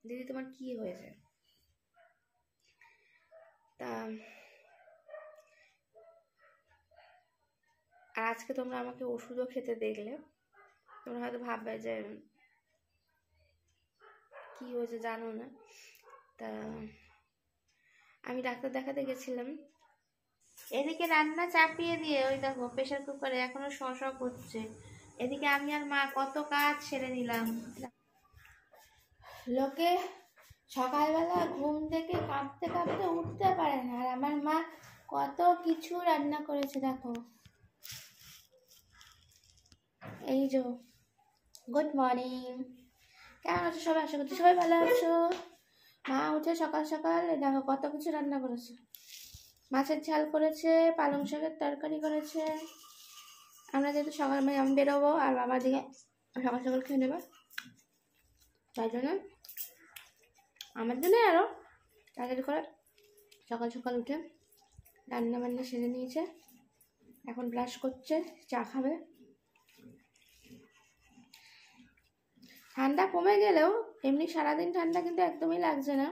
দিদি তোমার কি হয়েছে? তা আজকে তোমরা আমাকে ওষুধও খেতে দেখলে, তোমরা হয়তো ভাববে যে কি হয়েছে জানো না। তা আমি ডাক্তার দেখাতে গেছিলাম। এদিকে রান্না চাপিয়ে দিয়ে ওই দেখো প্রেশার কুকারে এখনো শ করছে, এদিকে আমি আর মা কত কাজ সেরে নিলাম। লোকে সকালবেলা ঘুম থেকে কাঁপতে কাঁপতে উঠতে পারে না, আর আমার মা কত কিছু রান্না করেছে দেখো। এই যে গুড মর্নিং, কেমন আছো সবাই? আশা করছি সবাই ভালো আছো। মা উঠে সকাল সকাল দেখো কত কিছু রান্না করেছে। মাছের ঝাল করেছে, পালং শাকের তরকারি করেছে। আমরা যেহেতু সকাল আমি বেরোবো আর বাবার দিকে সকাল সকাল খেয়ে নেবো, তাই জন্য আমার জন্য আরও তাড়াতাড়ি করে সকাল সকাল উঠে রান্না বান্না সেরে নিয়েছে। এখন ব্রাশ করছে, চা খাবে। ঠান্ডা কমে গেলেও এমনি সারাদিন ঠান্ডা কিন্তু একদমই লাগছে না,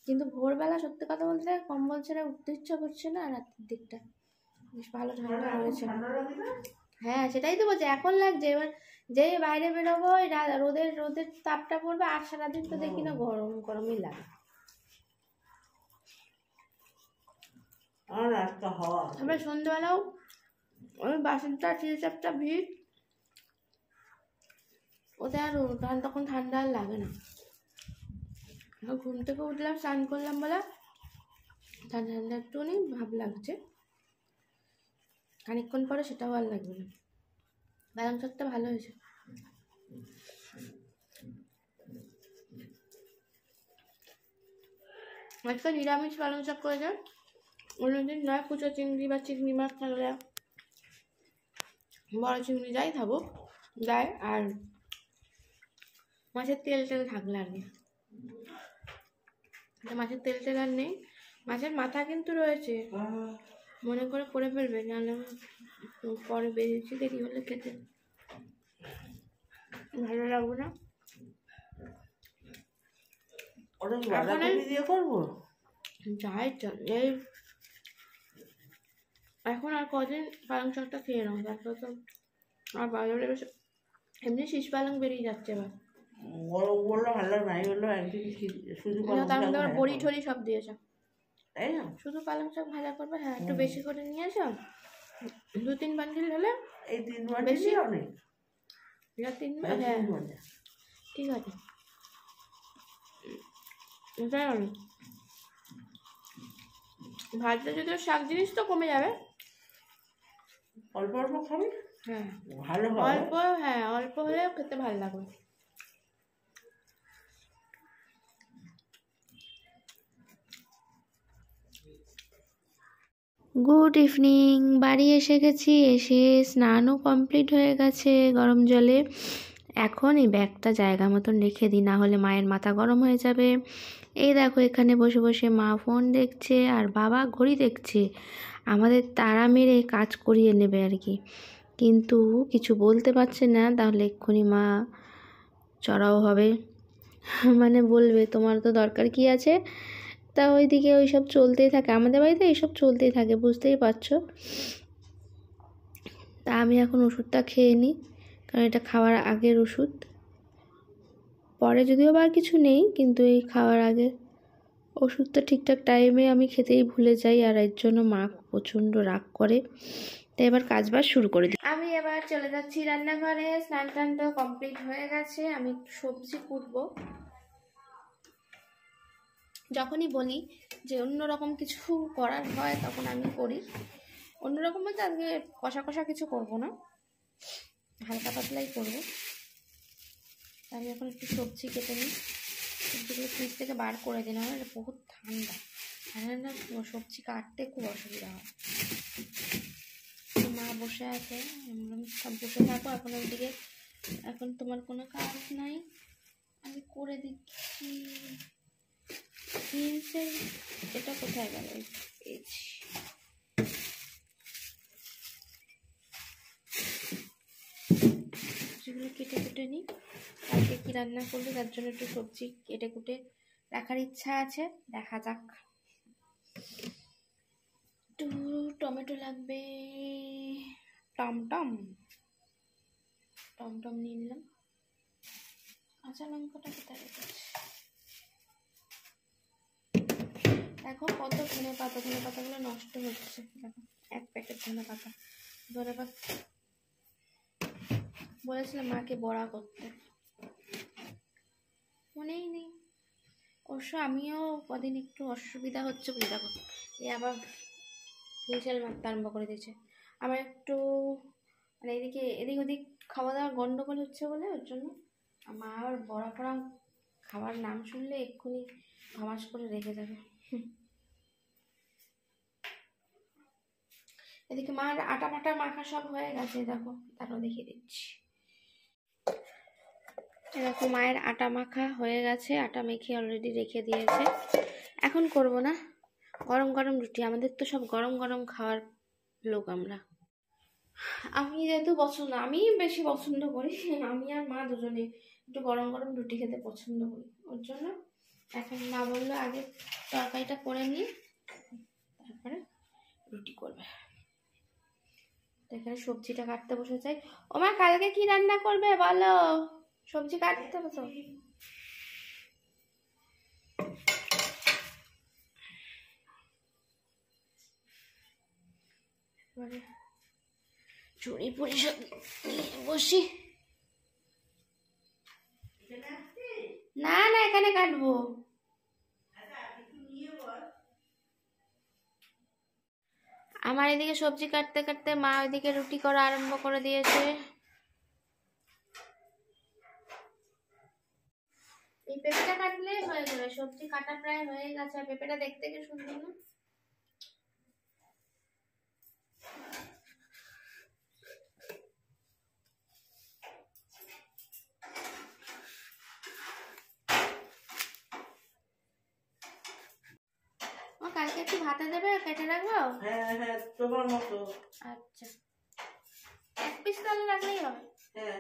কিন্তু ভোরবেলা সত্যি কথা বলতে কম্বল ছেড়ে উঠতে ইচ্ছা করছে না, রাতের দিকটা বেশ ভালো ঠান্ডা রয়েছে। হ্যাঁ সেটাই তো বলছি, এখন লাগছে। এবার যে বাইরে বেরোবো রোদের তাপটা পড়বে, আর সারাদিন তো দেখি না গরমই লাগে। আমরা সন্ধ্যাবেলাও ওই বাসনটা চিড়ে ভিড়, ওতে আর তখন ঠান্ডা আর লাগে না। ঘুম থেকে উঠলাম, স্নান করলাম বলে ঠান্ডা ঠান্ডা একটুখানি ভাব লাগছে, খানিকক্ষণ পরে সেটাও আর লাগবে না। পালং শাকটা ভালো হয়েছে। আজকে নিরামিষ পালং শাক করেছে, অন্যদিন নয় কুচো চিংড়ি বা চিংড়ি মাছ থাকলে, বড় চিংড়ি যাই থাকুক যায়, আর মাছের তেল থাকলে আর কি। মাছের তেল আর নেই, মাছের মাথা কিন্তু রয়েছে, মনে করে ফেলবে, নাহলে পরে বেরিয়েছি দেরি হলে খেতে ভালো লাগবে না। যাই এই এখন আর কদিন পালং শাকটা খেয়ে নাও, তারপর তো আর বাজারে বেশ এমনি শীষ পালং বেরিয়ে যাচ্ছে। এবার বড়ি ঠড়ি সব দিয়েছে, তাই না? শুধু পালং শাক ভাজা করবে। হ্যাঁ একটু বেশি করে নিয়ে এসো, 2-3 বান্ডিল হলে এই 3 বেশি অনেক, 3 হ্যাঁ ঠিক আছে, এটাই অনেক। ভাজলে যদিও শাক জিনিস তো কমে যাবে, অল্প অল্প খাবি। হ্যাঁ ভালো অল্প, হ্যাঁ অল্প হলে খেতে ভালো লাগবে। গুড ইভিনিং, বাড়ি এসে গেছি, এসে স্নানও কমপ্লিট হয়ে গেছে গরম জলে। এখন এই ব্যাগটা জায়গা মতন রেখে দিই, না হলে মায়ের মাথা গরম হয়ে যাবে। এই দেখো এখানে বসে বসে মা ফোন দেখছে আর বাবা ঘড়ি দেখছে, আমাদের তাড়া মেরে কাজ করিয়ে নেবে আর কি, কিন্তু কিছু বলতে পারছে না, তাহলে এক্ষুনি মা চড়াও হবে, মানে বলবে তোমার তো দরকার কি আছে। তা ওইদিকে ওইসব চলতেই থাকে, আমাদের বাড়িতে এইসব চলতেই থাকে, বুঝতেই পারছো। তা আমি এখন ওষুধটা খেয়ে নিই, কারণ এটা খাওয়ার আগের ওষুধ। পরে যদিও বা কিছু নেই, কিন্তু এই খাওয়ার আগে ওষুধটা ঠিকঠাক টাইমে আমি খেতেই ভুলে যাই, আর এর জন্য মা প্রচণ্ড রাগ করে। তো এবার কাজবাজ শুরু করে দিই। আমি এবার চলে যাচ্ছি রান্নাঘরে, স্নান টান তো কমপ্লিট হয়ে গেছে, আমি সবজি কুটবো। যখনই বলি যে অন্যরকম কিছু করার হয় তখন আমি করি, অন্যরকম বলতে আজকে কষা কষা কিছু করব না, হালকা পাতলাই করবো। আমি এখন একটু সবজি কেটে নিই, সবজিগুলো ফ্রিজ থেকে বার করে দিলাম, এটা বহুত ঠান্ডা, ঠান্ডা সবজি কাটতে খুব অসুবিধা হয়। মা বসে আছে, সব বসে থাকো, এখন ওইদিকে এখন তোমার কোনো কাজ নাই, আমি করে দিচ্ছি। বিনসের এটা কোথায় গেল, সেগুলো কেটে কেটে নিই, আজকে কি রান্না করবি তার জন্য একটু সবজি কেটে কুটে রাখার ইচ্ছা আছে, দেখা যাক। একটু টমেটো লাগবে, টমটম টমটম নিয়ে নিলাম। কাঁচা লঙ্কাটা কোথায় রেখেছি? দেখো কত ধনে পাতাগুলো নষ্ট হচ্ছে। দেখো এক প্যাকেট ধনে পাতা। ধরে পাতা বলেছিলাম মাকে বড়া করতে, মনেই নেই। অবশ্য আমিও কদিন একটু অসুবিধা হচ্ছে বলে দেখো এ আবার হুইসেল মারতে আরম্ভ করে দিয়েছে। আমার একটু মানে এদিক ওদিক খাওয়া দাওয়া গন্ডগোল হচ্ছে বলে, ওর জন্য মা আবার বড়া ফড়া খাবার নাম শুনলে এক্ষুনি ভামাস করে রেখে যাবে। এদিকে মার আটা মাটা মাখা সব হয়ে গেছে, দেখো তারও দেখিয়ে দিচ্ছি। এরকম মায়ের আটা মাখা হয়ে গেছে, আটা মেখে অলরেডি রেখে দিয়েছে। এখন করব না, গরম গরম রুটি। আমাদের তো সব গরম গরম খাওয়ার লোক আমরা। আমি যেহেতু আমি বেশি পছন্দ করি, আমি আর মা দুজনে একটু গরম গরম রুটি খেতে পছন্দ করি। ওর জন্য এখন মা বললো আগে তরকারিটা করে নিই, তারপরে রুটি করবে। এখানে সবজিটা কাটতে বসে যাই। ও মা কালকে কি রান্না করবে বলো? সবজি কাটতে বসো। চুরি পুরি সব বসি। না না এখানে কাটবো। আমার এদিকে সবজি কাটতে কাটতে মা ওইদিকে রুটি করা আরম্ভ করে দিয়েছে। এই পেঁপেটা কাটলেই হয়ে যাবে, সবজি কাটা প্রায় হয়ে গেছে। আর পেঁপেটা দেখতে কি সুন্দর না? কালকে একটু ভাতে দেবে, কেটে রাখবো। হ্যাঁ হ্যাঁ তোমার মতো। আচ্ছা এক পিস তাহলে রাখলেই হবে। হ্যাঁ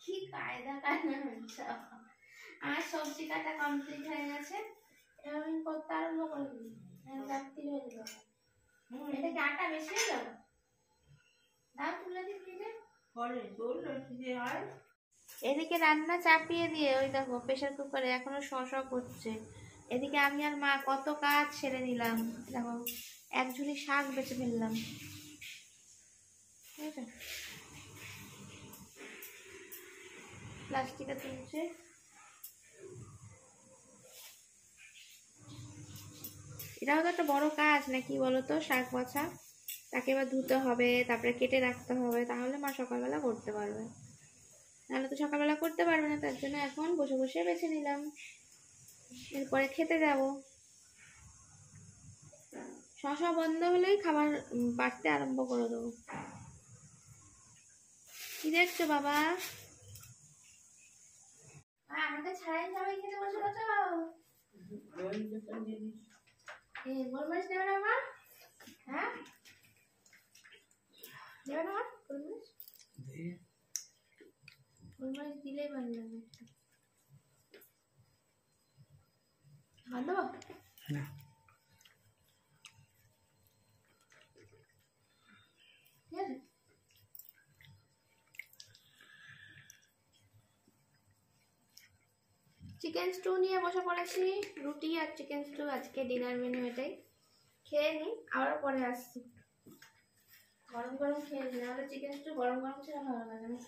কি কায়দা কায়দা হচ্ছে। আমার সবজি কাটা কমপ্লিট হয়ে গেছে, এবার আমি করতে আরম্ভ করে দিই। রাত্রি হয়ে গেল। এটা কি আটা বেশি হয়ে গেল? দাও তুলে দিই ফ্রিজে। এদিকে রান্না চাপিয়ে দিয়ে ওই দেখো প্রেশার কুকারে এখনো শ করছে। এদিকে আমি আর মা কত কাজ সেরে নিলাম। দেখো এক ঝুড়ি শাক বেছে ফেললাম। প্লাস্টিকে তুলছে। এটাও তো একটা বড় কাজ নাকি বলতো, শাক বাছা। তাকে এবার ধুতে হবে, তারপরে কেটে রাখতে হবে, তাহলে মা সকালবেলা করতে পারবে। নাহলে তো সকালবেলা করতে পারবে না। তার জন্য এখন বসে বসে বেছে নিলাম, এরপরে খেতে যাবো। শশা বন্ধ হলেই খাবার বাড়তে আরম্ভ করে দেবো। কি দেখছো বাবা? আমাকে ছাড়াই সবাই খেতে বসে গেছো। গোলমরিচ নেবে না মা? হ্যাঁ নেবে না? গোলমরিচ দিলেই ভালো লাগে। ভালো না চিকেন স্টু নিয়ে বসে পড়েছি। রুটি আর চিকেন স্টু আজকে ডিনার মেনু এটাই। খেয়ে নি, আবার পরে আসছি। গরম গরম খেয়ে নি, নাহলে চিকেন স্টু গরম গরম ছাড়া ভালো লাগে না।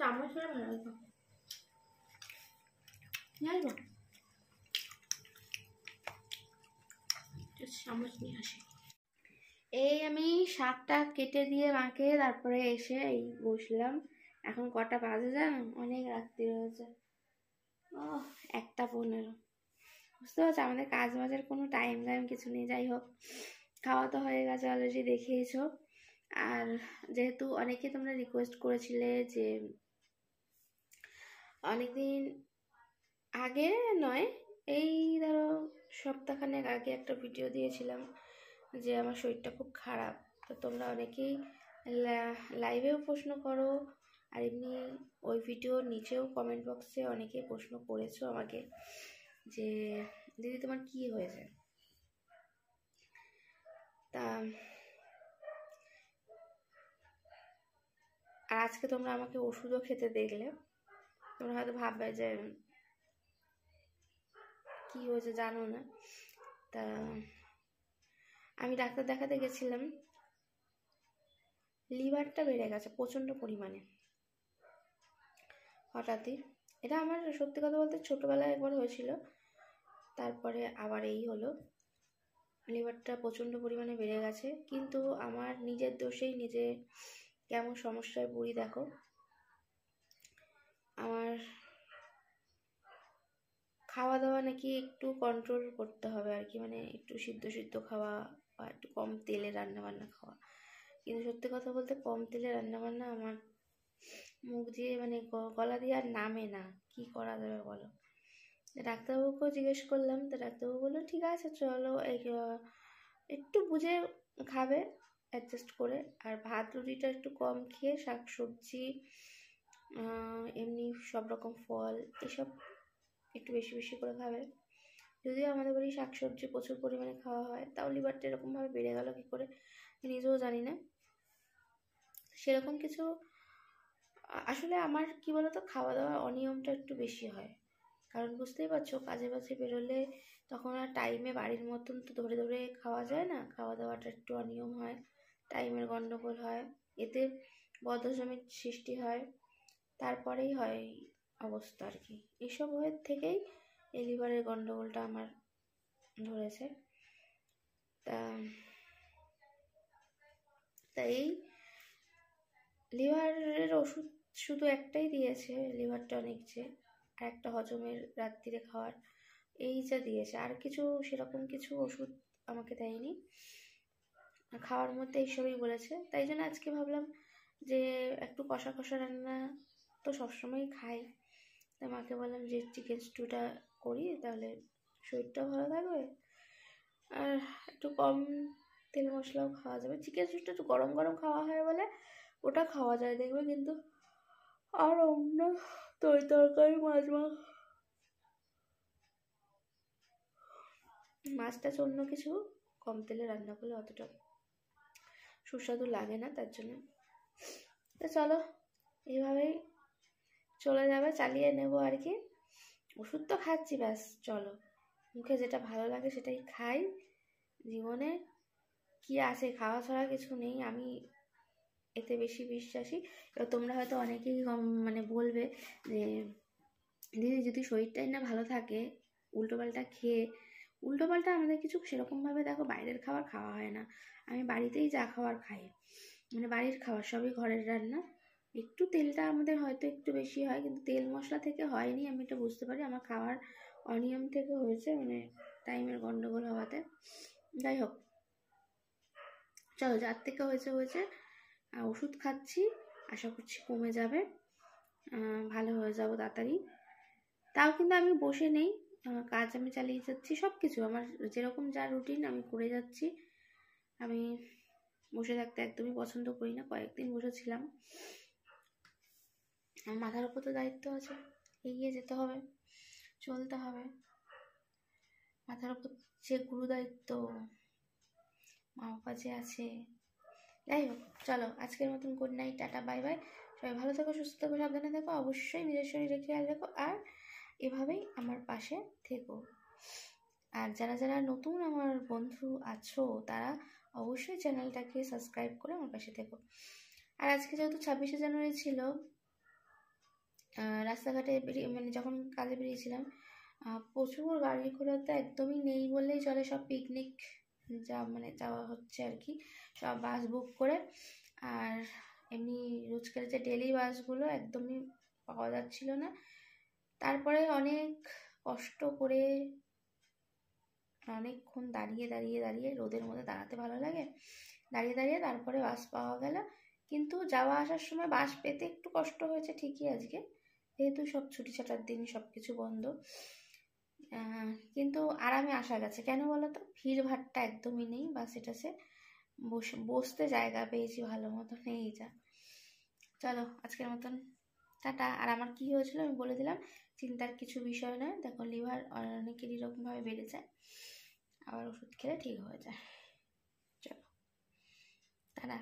চামচ করে ভালো লাগতো নিয়ে আসবো চামচ নিয়ে আসি। এই আমি শাকটা কেটে দিয়ে মাকে তারপরে এসে এই বসলাম। এখন কটা বাজে জানো? অনেক রাত্রি হয়েছে। ও 1:15। বুঝতে পারছো আমাদের কাজ বাজের কোনো টাইম কিছু নেই। যাই হোক, খাওয়া তো হয়ে গেছে অলরেডি, দেখিয়েছো। আর যেহেতু অনেকে তোমরা রিকোয়েস্ট করেছিলে যে অনেকদিন আগে নয়, এই ধরো সপ্তাহখানেক আগে একটা ভিডিও দিয়েছিলাম যে আমার শরীরটা খুব খারাপ। তো তোমরা অনেকেই লাইভেও প্রশ্ন করো, আর এমনি ওই ভিডিওর নিচেও কমেন্ট বক্সে অনেকেই প্রশ্ন করেছো আমাকে যে দিদি তোমার কি হয়েছে। তা আর আজকে তোমরা আমাকে ওষুধও খেতে দেখলে, তোমরা হয়তো ভাববে যে কি হয়েছে জানো না। তা আমি ডাক্তার দেখাতে গেছিলাম, লিভারটা বেড়ে গেছে প্রচণ্ড পরিমাণে হঠাৎই। এটা আমার সত্যি কথা বলতে ছোটোবেলায় একবার হয়েছিল, তারপরে আবার এই হলো। লিভারটা প্রচণ্ড পরিমাণে বেড়ে গেছে, কিন্তু আমার নিজের দোষেই নিজে কেমন সমস্যায় পড়ি দেখো। আমার খাওয়া দাওয়া নাকি একটু কন্ট্রোল করতে হবে আর কি, মানে একটু সিদ্ধ খাওয়া বা একটু কম তেলে রান্নাবান্না খাওয়া। কিন্তু সত্যি কথা বলতে কম তেলে রান্নাবান্না আমার মুখ দিয়ে মানে গলা দিয়ে আর নামে না। কি করা যাবে বলো? ডাক্তারবাবুকেও জিজ্ঞেস করলাম, তো ডাক্তারবাবু বললো ঠিক আছে চলো একটু বুঝে খাবে অ্যাডজাস্ট করে, আর ভাত রুটিটা একটু কম খেয়ে শাক সবজি এমনি সব রকম ফল এসব একটু বেশি বেশি করে খাবে। যদিও আমাদের বাড়ি শাকসবজি প্রচুর পরিমাণে খাওয়া হয়, তাও লিভারটা এরকমভাবে বেড়ে গেল কী করে নিজেও জানি না। সেরকম কিছু আসলে আমার কি বলতো, খাওয়া দাওয়ার অনিয়মটা একটু বেশি হয়। কারণ বুঝতেই পারছো কাজে বাজে বেরোলে তখন আর টাইমে বাড়ির মতন তো ধরে ধরে খাওয়া যায় না, খাওয়া দাওয়াটা একটু অনিয়ম হয়, টাইমের গন্ডগোল হয়, এতে বদহজমের সৃষ্টি হয়, তারপরেই হয় অবস্থা আর কি। এসব হয়ে থেকেই এই লিভারের গন্ডগোলটা আমার ধরেছে। তাই লিভারের ওষুধ শুধু একটাই দিয়েছে, লিভার টনিক যে, আর একটা হজমের রাত্রিরে খাওয়ার, এই যা দিয়েছে, আর কিছু সেরকম কিছু ওষুধ আমাকে দেয়নি। খাওয়ার মধ্যে এইসবই বলেছে। তাই জন্য আজকে ভাবলাম যে একটু কষা কষা রান্না তো সবসময়ই খাই, তাই মাকে বললাম যে চিকেন স্টুটা করি, তাহলে শরীরটাও ভালো থাকবে আর একটু কম তেল মশলাও খাওয়া যাবে। চিকেন স্টুটা একটু গরম গরম খাওয়া হয় বলে ওটা খাওয়া যায় দেখবে, কিন্তু আর অন্য তরকারি মাছ টাছ অন্য কিছু কম তেলে রান্না করলে অতটা সুস্বাদু লাগে না, তার জন্য। তো চলো এইভাবেই চলে যাবে, চালিয়ে নেব আর কি। ওষুধ তো খাচ্ছি, ব্যাস চলো মুখে যেটা ভালো লাগে সেটাই খাই। জীবনে কি আছে, খাওয়া ছাড়া কিছু নেই, আমি এতে বেশি বিশ্বাসী। এবার তোমরা হয়তো অনেকেই মানে বলবে যে দিদি যদি শরীরটাই না ভালো থাকে উল্টোপাল্টা খেয়ে, উল্টোপাল্টা আমাদের কিছু সেরকমভাবে দেখো বাইরের খাবার খাওয়া হয় না, আমি বাড়িতেই যা খাবার খাই, মানে বাড়ির খাবার সবই ঘরের রান্না। একটু তেলটা আমাদের হয়তো একটু বেশি হয়, কিন্তু তেল মশলা থেকে হয়নি, আমি এটা বুঝতে পারি আমার খাওয়ার অনিয়ম থেকে হয়েছে, মানে টাইমের গন্ডগোল হওয়াতে। যাই হোক চলো, যার থেকে হয়েছে হয়েছে, ওষুধ খাচ্ছি, আশা করছি কমে যাবে, ভালো হয়ে যাবো তাড়াতাড়ি। তাও কিন্তু আমি বসে নেই, কাজ আমি চালিয়ে যাচ্ছি, সব কিছু আমার যেরকম যা রুটিন আমি করে যাচ্ছি। আমি বসে থাকতে একদমই পছন্দ করি না, কয়েকদিন বসেছিলাম। আমার মাথার উপর তো দায়িত্ব আছে, এগিয়ে যেতে হবে, চলতে হবে, মাথার উপর যে গুরু দায়িত্ব মা বাবা যে আছে। যাই হোক চলো আজকের মতন good night, tata bye bye. সবাই ভালো থেকো, সুস্থ থেকো, সাবধানে থেকো, অবশ্যই নিজের শরীরে খেয়াল রেখো, আর এভাবেই আমার পাশে থেকো। আর যারা যারা নতুন আমার বন্ধু আছো তারা অবশ্যই চ্যানেলটাকে সাবস্ক্রাইব করে আমার পাশে থেকো। আর আজকে যেহেতু 26শে জানুয়ারি ছিল, রাস্তাঘাটে মানে যখন কাজে বেরিয়েছিলাম প্রচুর গাড়ি ঘোড়া তো একদমই নেই বললেই চলে, সব পিকনিক যাওয়া হচ্ছে আর কি, সব বাস বুক করে। আর এমনি রোজকার যে ডেলি বাসগুলো একদমই পাওয়া যাচ্ছিল না। তারপরে অনেক কষ্ট করে অনেকক্ষণ দাঁড়িয়ে দাঁড়িয়ে দাঁড়িয়ে, রোদের মধ্যে দাঁড়াতে ভালো লাগে, দাঁড়িয়ে দাঁড়িয়ে তারপরে বাস পাওয়া গেল। কিন্তু যাওয়া আসার সময় বাস পেতে একটু কষ্ট হয়েছে ঠিকই, আজকে যেহেতু সব ছুটি ছাটার দিন, সব কিছু বন্ধ, কিন্তু আরামে আসা গেছে। কেন বলো তো, ভিড় ভাড়টা একদমই নেই, বাসে টাসে বসতে জায়গা পেয়েছি ভালো মতন। এই যা, চলো আজকের মতন টাটা। আর আমার কি হয়েছিল আমি বলে দিলাম, চিন্তার কিছু বিষয় নয়। দেখো, লিভার অনেকেরই এরকমভাবে বেড়ে যায়, আবার ওষুধ খেলে ঠিক হয়ে যায়। চলো টাটা।